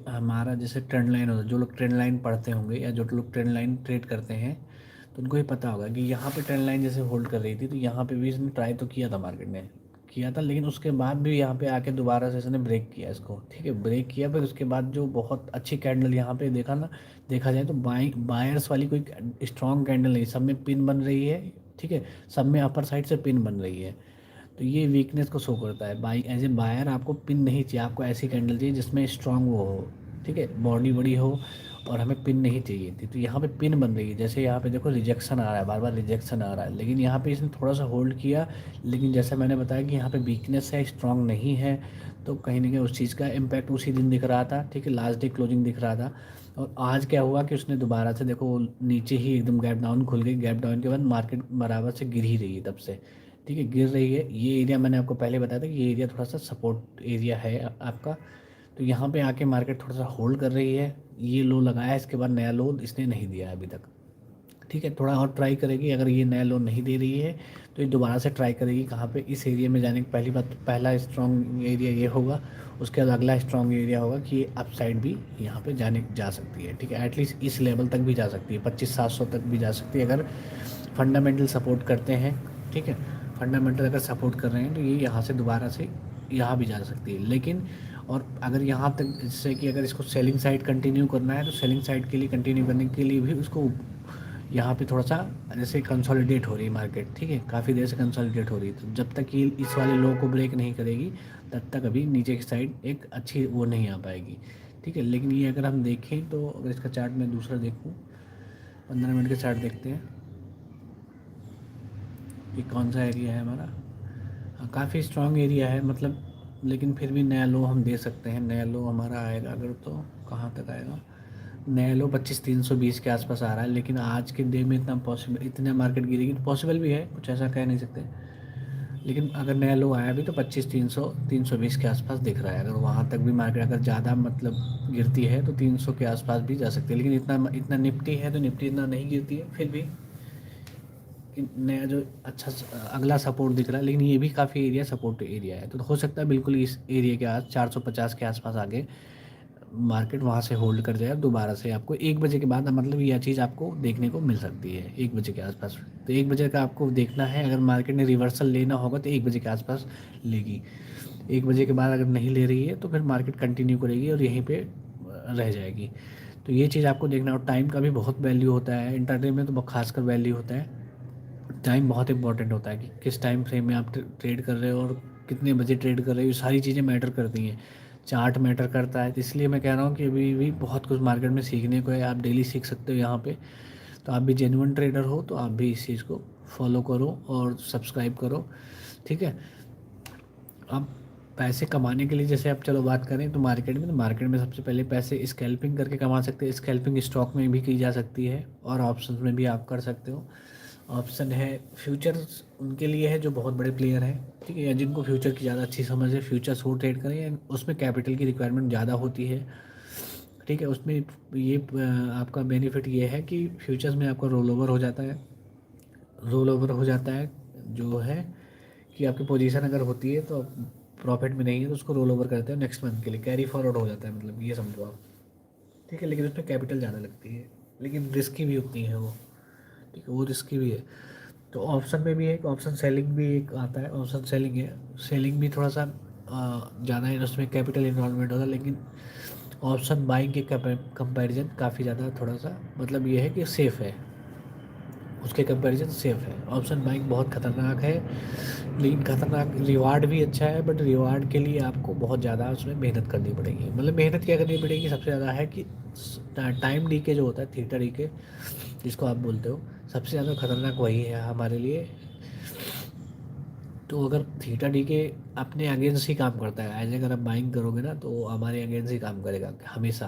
हमारा जैसे trend line होता है, जो लोग ट्रेंड लाइन पढ़ते होंगे या जो लोग ट्रेंड लाइन ट्रेड करते हैं तो उनको ये पता होगा कि यहाँ पे ट्रेंड लाइन जैसे होल्ड कर रही थी, तो यहाँ पे भी इसने ट्राई तो किया था, मार्केट ने किया था, लेकिन उसके बाद भी यहाँ पे आके दोबारा से इसने ब्रेक किया इसको। ठीक है, ब्रेक किया, फिर उसके बाद जो बहुत अच्छी कैंडल यहाँ पे देखा ना, देखा जाए तो बायर्स वाली कोई स्ट्रॉन्ग कैंडल नहीं, सब में पिन बन रही है। ठीक है, सब में अपर साइड से पिन बन रही है, तो ये वीकनेस को शो करता है। बाई एज ए बायर आपको पिन नहीं चाहिए, आपको ऐसी कैंडल चाहिए जिसमें स्ट्रांग वो हो। ठीक है, बॉडी बड़ी हो, और हमें पिन नहीं चाहिए थी, तो यहाँ पे पिन बन रही है। जैसे यहाँ पे देखो रिजेक्शन आ रहा है, बार बार रिजेक्शन आ रहा है, लेकिन यहाँ पे इसने थोड़ा सा होल्ड किया। लेकिन जैसा मैंने बताया कि यहाँ पे वीकनेस है, स्ट्रांग नहीं है, तो कहीं ना कहीं उस चीज़ का इम्पैक्ट उसी दिन दिख रहा था। ठीक है, लास्ट डे क्लोजिंग दिख रहा था। और आज क्या हुआ कि उसने दोबारा से देखो नीचे ही एकदम गैप डाउन खुल गई, गैप डाउन के बाद मार्केट बराबर से गिर ही रही है तब से। ठीक है, गिर रही है। ये एरिया मैंने आपको पहले बताया था कि ये एरिया थोड़ा सा सपोर्ट एरिया है आपका। तो यहाँ पे आके मार्केट थोड़ा सा होल्ड कर रही है। ये लो लगाया, इसके बाद नया लो इसने नहीं दिया है अभी तक। ठीक है, थोड़ा और ट्राई करेगी, अगर ये नया लो नहीं दे रही है तो ये दोबारा से ट्राई करेगी कहाँ पे, इस एरिया में जाने की। पहली बात तो पहला स्ट्रॉन्ग एरिया ये होगा, उसके बाद अगला स्ट्रॉन्ग एरिया होगा कि ये अप साइड भी यहाँ पे जा सकती है। ठीक है, एटलीस्ट इस लेवल तक भी जा सकती है, 25,700 तक भी जा सकती है, अगर फंडामेंटल सपोर्ट करते हैं। ठीक है, फंडामेंटल अगर सपोर्ट कर रहे हैं तो ये यहाँ से दोबारा से यहाँ भी जा सकती है। लेकिन और अगर यहाँ तक, जैसे कि अगर इसको सेलिंग साइड कंटिन्यू करना है, तो सेलिंग साइड के लिए कंटिन्यू करने के लिए भी उसको यहाँ पे थोड़ा सा जैसे कंसोलिडेट हो रही है मार्केट। ठीक है, काफ़ी देर से कंसोलिडेट हो रही है, तो जब तक ये इस वाले लो को ब्रेक नहीं करेगी तब तक अभी नीचे की साइड एक अच्छी वो नहीं आ पाएगी। ठीक है, लेकिन ये अगर हम देखें तो अगर इसका चार्ट मैं दूसरा देखूँ, 15 मिनट के चार्ट देखते हैं कि कौन सा एरिया है हमारा। हाँ, काफ़ी स्ट्रॉन्ग एरिया है मतलब, लेकिन फिर भी नया लो हम दे सकते हैं। नया लो हमारा आएगा अगर, तो कहाँ तक आएगा, नया लो 25,320 के आसपास आ रहा है। लेकिन आज के डे में इतना पॉसिबल, इतना मार्केट गिरेगी तो पॉसिबल भी है, कुछ ऐसा कह नहीं सकते। लेकिन अगर नया लो आया भी तो 25,300 320 के आसपास दिख रहा है। अगर वहाँ तक भी मार्केट अगर ज़्यादा मतलब गिरती है तो 300 के आसपास भी जा सकती है। लेकिन इतना इतना निफ्टी है तो निफ्टी इतना नहीं गिरती है, फिर भी कि नया जो अच्छा अगला सपोर्ट दिख रहा है। लेकिन ये भी काफ़ी एरिया सपोर्ट एरिया है, तो हो सकता है बिल्कुल इस एरिया के आस 450 के आसपास आगे मार्केट वहाँ से होल्ड कर जाए। दोबारा से आपको 1 बजे के बाद मतलब यह चीज़ आपको देखने को मिल सकती है 1 बजे के आसपास। तो 1 बजे का आपको देखना है, अगर मार्केट ने रिवर्सल लेना होगा तो 1 बजे के आसपास लेगी। 1 बजे के बाद अगर नहीं ले रही है तो फिर मार्केट कंटिन्यू करेगी और यहीं पे रह जाएगी। तो ये चीज़ आपको देखना, और टाइम का भी बहुत वैल्यू होता है इंटरडे में, तो बहुत खासकर वैल्यू होता है। टाइम बहुत इंपॉर्टेंट होता है कि किस टाइम फ्रेम में आप ट्रेड कर रहे हो और कितने बजे ट्रेड कर रहे हो, ये सारी चीज़ें मैटर करती हैं। चार्ट मैटर करता है, तो इसलिए मैं कह रहा हूँ कि अभी भी बहुत कुछ मार्केट में सीखने को है, आप डेली सीख सकते हो यहाँ पे। तो आप भी जेन्युइन ट्रेडर हो तो आप भी इस चीज़ को फॉलो करो और सब्सक्राइब करो। ठीक है, अब पैसे कमाने के लिए जैसे आप चलो बात करें तो मार्केट में, तो मार्केट में सबसे पहले पैसे स्कैल्पिंग करके कमा सकते हैं। स्कैल्पिंग स्टॉक में भी की जा सकती है और ऑप्शंस में भी आप कर सकते हो। ऑप्शन है, फ्यूचर्स उनके लिए है जो बहुत बड़े प्लेयर हैं। ठीक है, या जिनको फ्यूचर की ज़्यादा अच्छी समझ है, फ्यूचर्स वो ट्रेड करें, या उसमें कैपिटल की रिक्वायरमेंट ज़्यादा होती है। ठीक है, उसमें ये आपका बेनिफिट ये है कि फ्यूचर्स में आपका रोल ओवर हो जाता है। रोल ओवर हो जाता है जो है कि आपकी पोजीशन अगर होती है तो प्रॉफिट में नहीं है तो उसको रोल ओवर करते हैं नेक्स्ट मंथ के लिए, कैरी फॉरवर्ड हो जाता है, मतलब ये समझो आप। ठीक है, लेकिन उसमें कैपिटल ज़्यादा लगती है, लेकिन रिस्की भी होती है वो। ठीक है, वो रिस्की भी है। तो ऑप्शन में भी एक ऑप्शन सेलिंग भी एक आता है, ऑप्शन सेलिंग है। सेलिंग भी थोड़ा सा ज़्यादा है, उसमें कैपिटल इन्वॉल्वमेंट होता है, लेकिन ऑप्शन बाइंग के कंपैरिजन काफ़ी ज़्यादा थोड़ा सा मतलब ये है कि सेफ़ है, उसके कंपैरिजन सेफ़ है। ऑप्शन बाइंग बहुत ख़तरनाक है, लेकिन खतरनाक, रिवार्ड भी अच्छा है, बट रिवार्ड के लिए आपको बहुत ज़्यादा उसमें मेहनत करनी पड़ेगी। मतलब मेहनत क्या करनी पड़ेगी, सबसे ज़्यादा है कि टाइम डी के जो होता है, थीटा डी के जिसको आप बोलते हो, सबसे ज़्यादा खतरनाक वही है हमारे लिए। तो अगर थीटा डी के अपने अगेंस्ट ही काम करता है, एज अगर आप बाइंग करोगे ना तो वो हमारे अगेंस्ट ही काम करेगा हमेशा,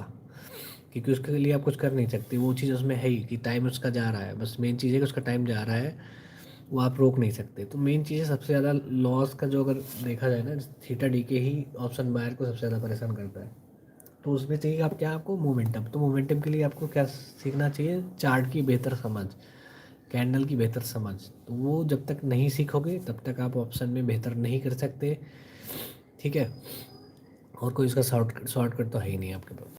क्योंकि उसके लिए आप कुछ कर नहीं सकते। वो चीज़ उसमें है ही कि टाइम उसका जा रहा है, बस मेन चीज़ है कि उसका टाइम जा रहा है, वो आप रोक नहीं सकते। तो मेन चीज़ है सबसे ज़्यादा लॉस का जो अगर देखा जाए ना, थीटा डी के ही ऑप्शन बायर को सबसे ज़्यादा परेशान करता है। तो उसमें चाहिए आप क्या, आपको मोमेंटम। तो मोमेंटम के लिए आपको क्या सीखना चाहिए, चार्ट की बेहतर समझ, कैंडल की बेहतर समझ। तो वो जब तक नहीं सीखोगे तब तक आप ऑप्शन में बेहतर नहीं कर सकते। ठीक है, और कोई इसका शॉर्टकट तो है ही नहीं आपके पास।